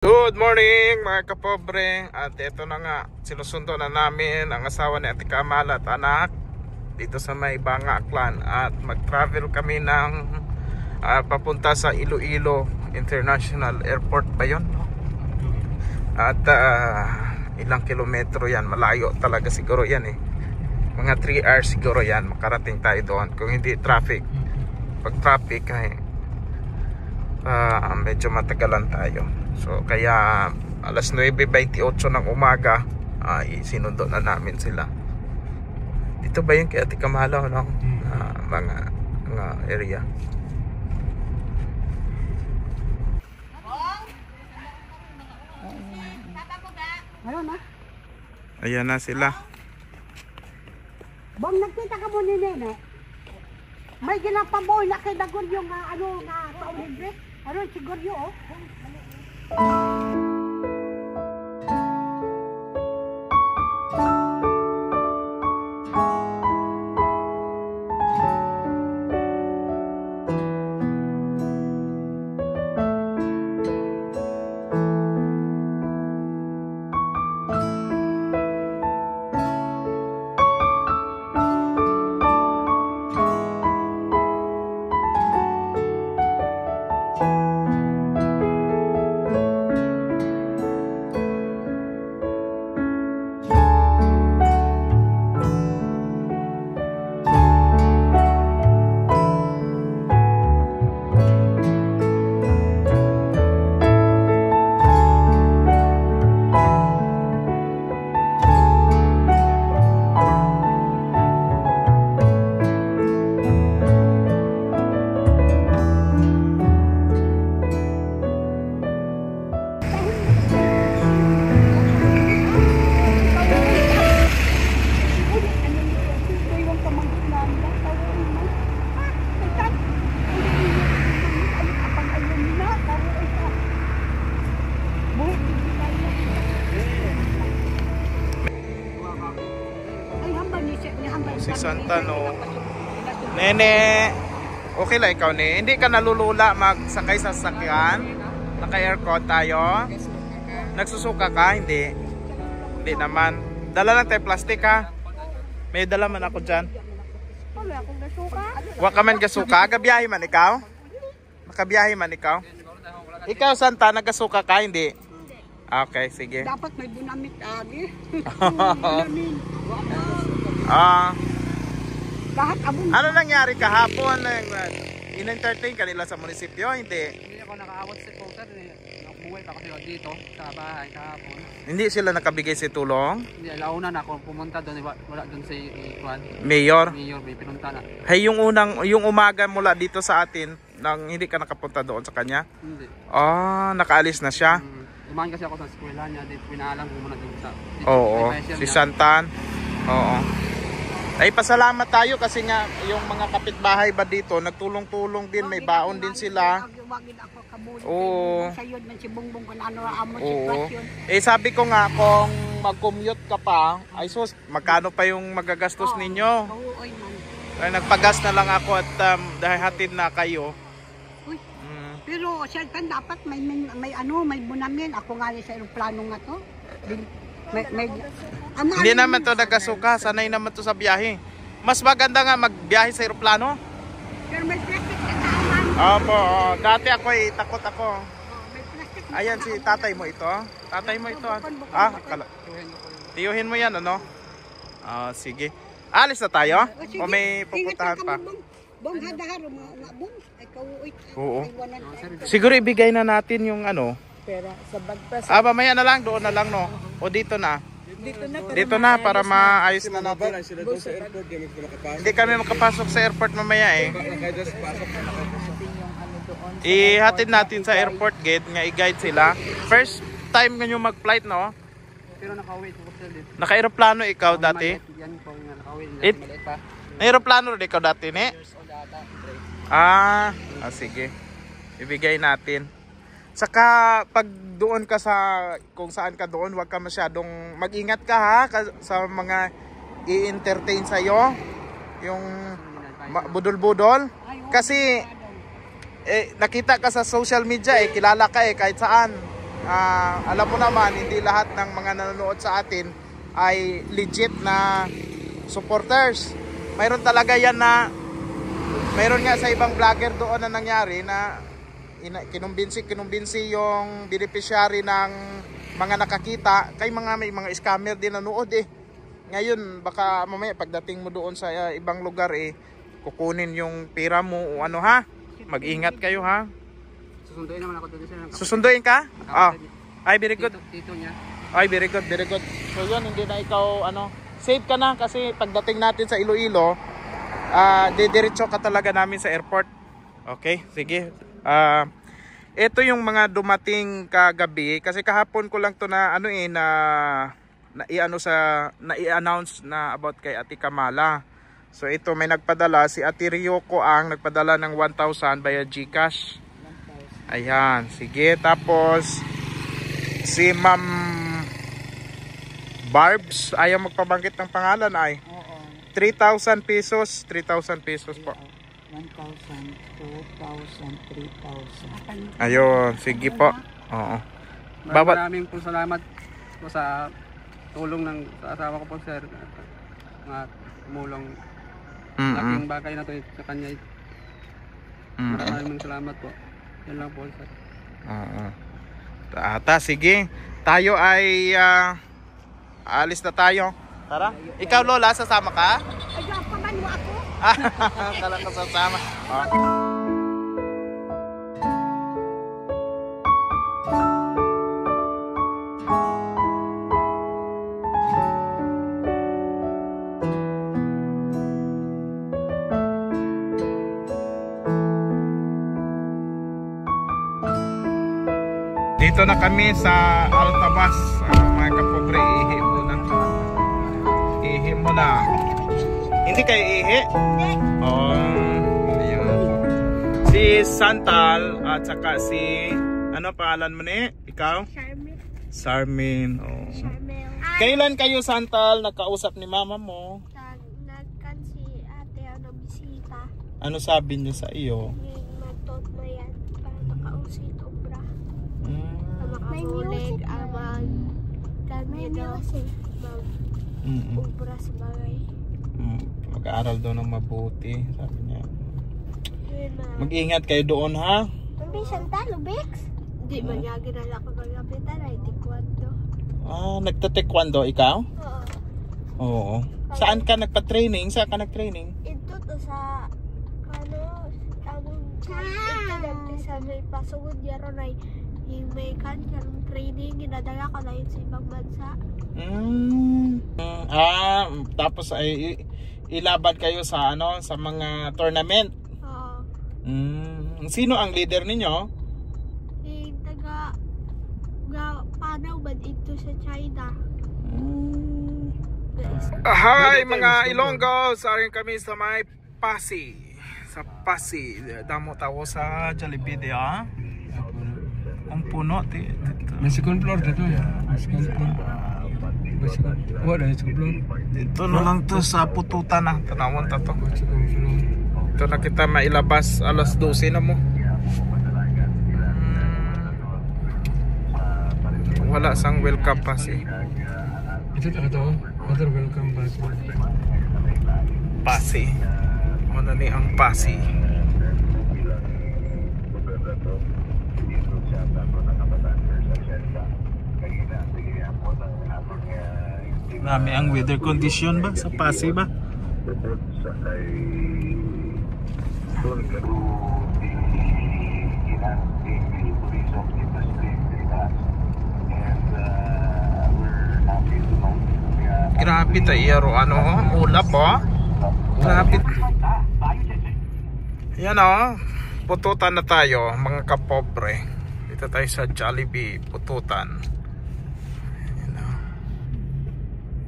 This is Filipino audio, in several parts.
Good morning mga kapobre. At ito na nga, sinusundo na namin ang asawa ni Ate Kamala at anak dito sa may Banga Aklan. At mag-travel kami ng papunta sa Iloilo International Airport ba yun? At ilang kilometro yan, malayo talaga siguro yan eh. Mga 3 hours siguro yan, makarating tayo doon. Kung hindi traffic, pag traffic ay medyo matagalan tayo. So kaya alas 9:28 ng umaga sinundo na namin sila. Dito ba yung kay Ate Kamala no? Mga area. Ayan na sila. Bong, nagkita ka mo ni Nene. May ginapaboy na kay Dagon yung paulibre. Ano siguro yun, si Santano. Nene, okay lang ikaw ne? Hindi ka nalulula magsakay sa sasakyan? Naka-aircon tayo? Nagsusuka ka? Hindi. Hindi naman. Dala lang tayo plastic ha? May dala man ako dyan. Wala ka man gasuka? Gabiyahe man ikaw? Nakabiyahe man ikaw? Ikaw Santa, nagasuka ka? Hindi. Okay, sige. Dapat may bunamit agi. Ano nangyari kahapon? In-entertain ka nila sa munisipyo? Hindi. Hindi ako nakaawat sa poster. Nakubuhay pa kasi dito sa bahay kahapon. Hindi sila nakabigay si tulong? Hindi, launa na ako pumunta doon. Wala doon si Mayor? Mayor, may pinunta na. Hey, yung umaga mula dito sa atin, nang hindi ka nakapunta doon sa kanya? Hindi. Nakaalis na siya? Umahan kasi ako sa eskwela niya. Dito pinaalam ko muna doon sa... Oo, si Santan. Oo. Ay, pasalamat tayo kasi nga yung mga kapitbahay ba dito nagtulong-tulong din, may baon din sila. Oo. Oo. Sabi ko nga kung mag-commute ka pa, ay sus, magkano pa yung magagastos ninyo? Ay, nagpagas na lang ako at dahil hatid na kayo. Pero siyempre dapat may bunamin. Ako nga sa aeroplano nga to. Hindi naman to nagasuka, sanay naman to sa biyahe. Mas maganda nga magbiyahe sa aeroplano. Pero may plastic sa taaman. Opo, dati ako takot ako. Ayan si tatay mo ito. Tatay mo ito. Tiyuhin mo yan ano? Sige. Alis na tayo? O may pupuntahan pa? Oo. Siguro ibigay na natin yung ano. Pera sa bagpas. Mamaya na lang, doon na lang no. O dito na. Dito na para maayos na natin. Hindi kami makapasok sa airport mamaya eh. Ihatid natin sa airport gate nga i-guide sila. First time nga nyo mag-flight no? Pero nakauwi ko dito. Naka-aeroplano ikaw dati? Yan po nga nakauwi. Na-aeroplano rin ikaw dati ne? Sige. Ibigay natin. Saka pag doon ka sa kung saan ka doon, huwag ka masyadong mag-ingat ka ha sa mga i-entertain sa iyo, yung budol-budol kasi nakita ka sa social media kilala ka kahit saan. alam mo naman, hindi lahat ng mga nanonood sa atin ay legit na supporters. Mayroon talaga yan na, mayroon nga sa ibang vlogger doon na nangyari na kinumbinsi yung beneficiary ng mga nakakita. Kay may mga scammer din nanood eh. Ngayon baka mamaya pagdating mo doon sa ibang lugar kukunin yung pera mo o ano ha. Mag-ingat kayo ha. Susunduin naman ako doon sir. Susunduin ka? Ay, very good. Tito niya. Ay, very good, very good. So yun, hindi na ikaw safe ka na kasi pagdating natin sa Iloilo, didiretso ka talaga namin sa airport. Okay, sige. Ito yung mga dumating kagabi kasi kahapon ko lang to na i-announce na about kay Ate Kamala. So ito may nagpadala si Ate Ryoko ang nagpadala ng 1,000 via GCash. Ayan, sige. Tapos si Ma'am Barbs ayaw magpabanggit ng pangalan ay. 3,000 pesos, 3,000 pesos po. 1,000, 2,000, 3,000. Ayun, sige po. Oo. Maraming po salamat po sa tulong ng sa asawa ko po sir. Mga tumulong. Laking bagay na to sa kanya. Maraming salamat po. Yan lang po sir. Oo. Sige. Tayo ay alis na tayo. Tara. Ikaw Lola, sasama ka? Ayaw pa man mo ako. Kala ko sasama. Dito na kami sa Altabas, mga kapobre. Ihi mo na. Hindi kayo ihi? Ayun. Si Santal at saka si ano pangalan mo ni? Ikaw? Sarmin. Kailan kayo Santal nakausap ni mama mo? Nagkan si ate bisita. Ano sabi niya sa iyo? Magtot na yan para makausit obra. Makabulig ang kami daw mag-obra sa bagay. Mag-aaral daw ng mabuti, sabi niya. Mag-ingat kayo doon ha. Mami, Santalo, Bex? Hindi man niya ginala ko magapitan ay taekwondo. Nagta-taekwondo ikaw? Oo. Oo. Saan ka nagpa-training? Saan ka nag-training? Ito to sa ito sa may pasugod yaron ay yung may kanyang training ginadala ko na yun sa ibang bansa. Tapos ay ilaban kayo sa sa mga tournament. Oo. Sino ang leader ninyo? Taga Panaw ba ito sa China? Hi mga Ilonggo, saring kami sa may Pasig. Sa Pasig, damo tawo sa Jollibee ah. Ang puno May second floor dito ya. Second floor. Wala second floor. Dito na lang to sa pututan na. Tanawon ta to. Ito na kita mailabas alas 12 na mo. Wala sang welcome pass eh. Ito to. Other welcome pass. Pasi. Ano ni ang Pasi? Marami ang weather condition ba sa Pasig ba? Grabe tayo ulap grabe. Yan pututan na tayo mga kapobre. Dito tayo sa Jollibee, pututan.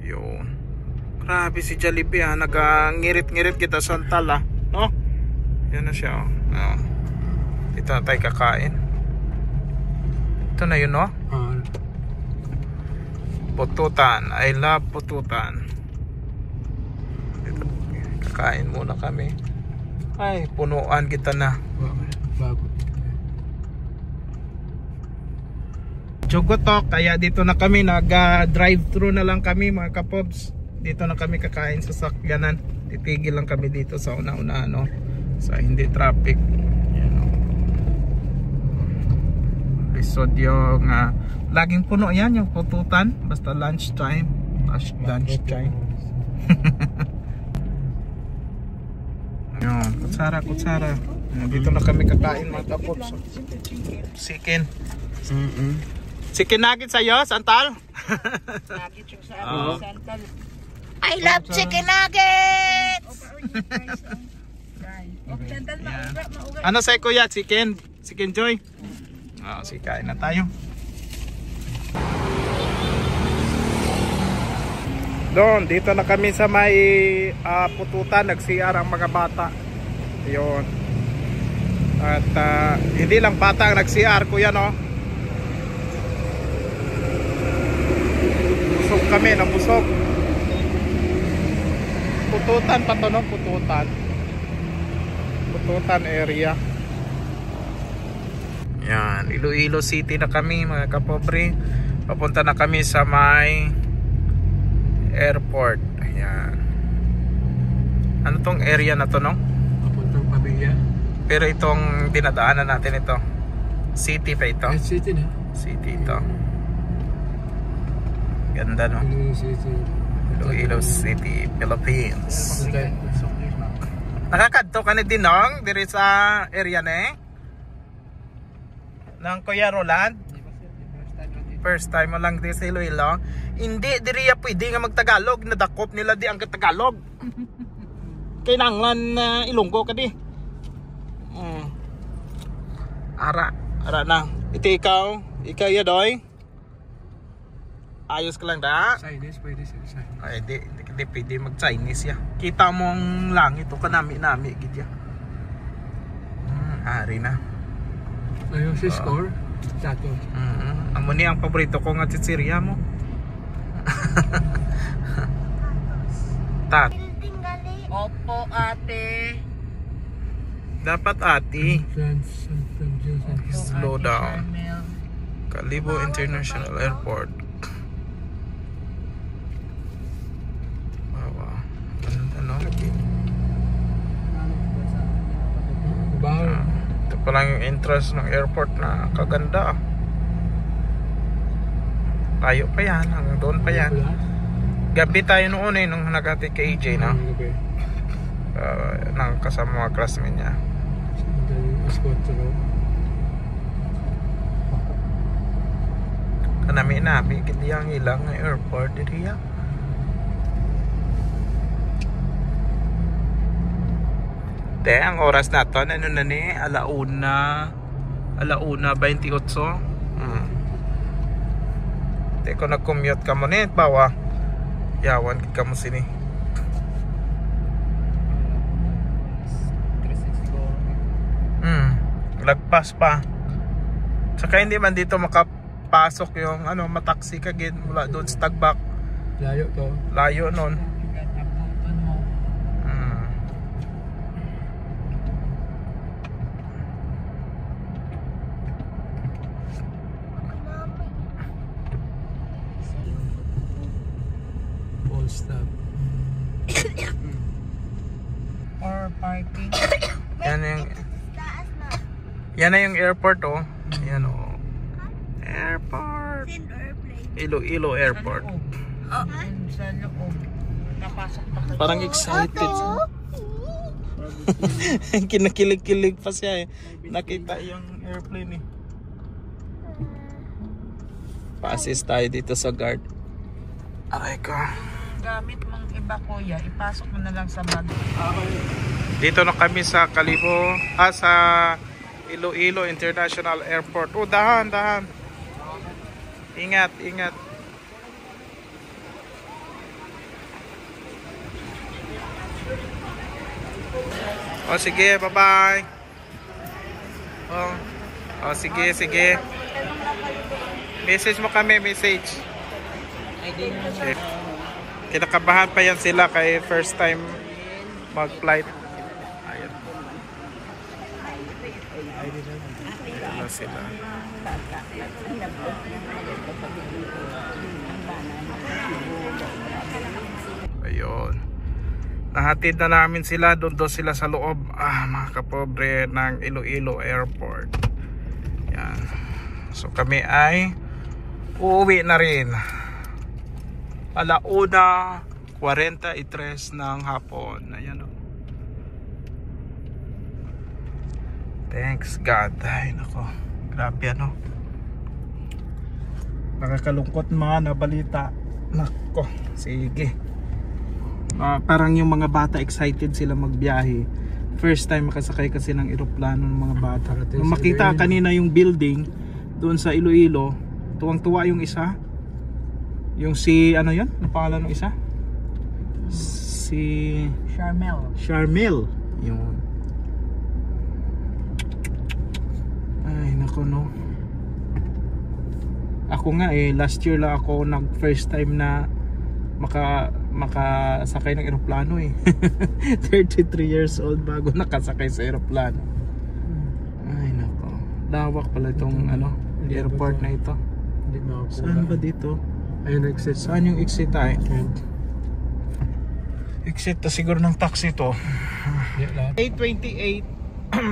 Yun. Grabe si Jollibee nagangirit-ngirit kita Santal no? Yan na siya dito na tayo kakain. Ito na yun pututan. I love pututan. Dito, kakain muna kami. Ay, punuan kita na. Bago. Chugotok, kaya dito na kami nag-drive thru na lang kami mga kapobs. Dito na kami kakain sa sakyanan. Titigil lang kami dito sa una-una, no, sa hindi traffic. Yan, no. Lisod yung laging puno yan yung pututan basta lunch time. Lunch time. Yan, kutsara. Dito na kami kakain mga kapobs. Chicken. Chicken nuggets sa'yo, Santal? Nuggets yung sa Santal. I love chicken nuggets! Yeah. Ano sa'yo kuya? Chicken? Chicken Joy? Sige, kain na tayo. Doon, dito na kami sa may pututan. Nag-CR ang mga bata. Yun. At hindi lang bata ang nag-CR kuya, no? Busog kami, nabusog. Pututan pa to, no? Pututan area. Yan, Iloilo City na kami mga kapobre. Papunta na kami sa may airport. Ayan. Ano tong area na to, no? Papuntang Pamilya. Pero itong dinadaanan natin ito, city pa ito. City na. City ito. Ganda, no? Iloilo City, Philippines. Nakakadto ka ni Dinong diri sa area na ng Kuya Roland. First time mo lang di sa Iloilo. Hindi diri ya pwede nga magtagalog, nadakop nila di ang Tagalog. Kailangan Ilonggo ka di. Ara na. Ito ikaw yadoy. Ayos ka lang da. Chinese, pwede siya. Ay, di pwede mag-Chinese ya. Kita mo ang langit o kanami-nami gid ya. Ari na. Ayun si score. Sato. Amo ni ang paborito ko nga chichirya mo. Tat. Opo, ate. Dapat ati. Slow down. Kalibo International Airport. Ano? Ito pa lang yung entrance ng airport na kaganda. Tayo pa yan, hanggang doon pa yan. Gabi tayo noon nung nagati kay AJ na. Nang kasama mga classmate niya. Kanami-nami, hindi ang ilang airport diriya. Te, ang oras na to, ano na ni? Alauna 28. Te, kung nag-commute ka mo ni, bawa yawan ka mo sini. Lagpas pa. Saka hindi man dito makapasok yung mataksi ka gid mula doon sa Tagbak. Layo to. Layo nun. All stop. Or parking. Yan na yung airport, oh. Yan, oh. Airport. Iloilo Airport. Sa loob. Napasok pa kayo. Parang excited. Kinakilig-kilig pa siya eh. Nakita yung airplane eh. Pa-assist tayo dito sa guard. Aray ko. Gamit mong iba kuya, ipasok mo na lang sa bag. Dito na kami sa Kalibo, sa Iloilo International Airport. Oh, dahan. Ingat. Oh, sige, bye-bye. Oh, sige. Message mo kami, message. Kinakabahan pa yan sila kay first time mag-flight. Ayan. sila. Ayun. Nahatid na namin sila, doon sila sa loob, mga kapobre, ng Iloilo Airport. Yan. So kami ay uuwi na rin. 1:43 ng hapon. Ayan o. Thanks God. Ay nako, grabe ano. Nakakalungkot mga na balita. Nako, sige. Parang yung mga bata excited sila magbiyahe. First time makasakay kasi ng eroplano ng mga bata. Nung makita kanina yung building doon sa Iloilo, tuwang-tuwa yung isa. Yung si ano yun? Ano pangalan ng isa? Si Charmel. Yun. Ay nako no. Ako nga last year lang ako nag first time na makasakay ng eroplano 33 years old bago nakasakay sa eroplano. Ay nako. Lawak pala itong airport na ito. Saan ba dito? Ayun exit. Saan yung exit ay? Exit to siguro ng taxi to. 8:28.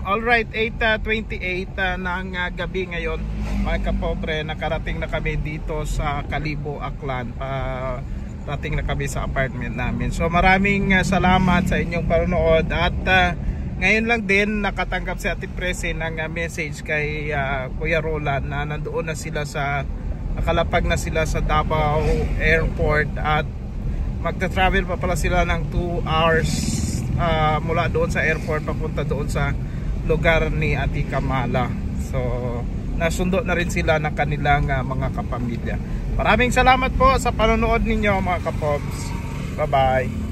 Alright, 8:28 ng gabi ngayon. Mga kapobre, nakarating na kami dito sa Kalibo, Aklan. Rating na kami sa apartment namin. So maraming salamat sa inyong panonood at ngayon lang din nakatanggap si Ate Presi ng message kay Kuya Roland na nandoon na sila nakalapag na sila sa Davao Airport at magta-travel pa pala sila ng 2 hours mula doon sa airport papunta doon sa lugar ni Ate Kamala. So nasundo na rin sila ng kanilang mga kapamilya. Maraming salamat po sa panonood ninyo mga kapobs. Bye bye.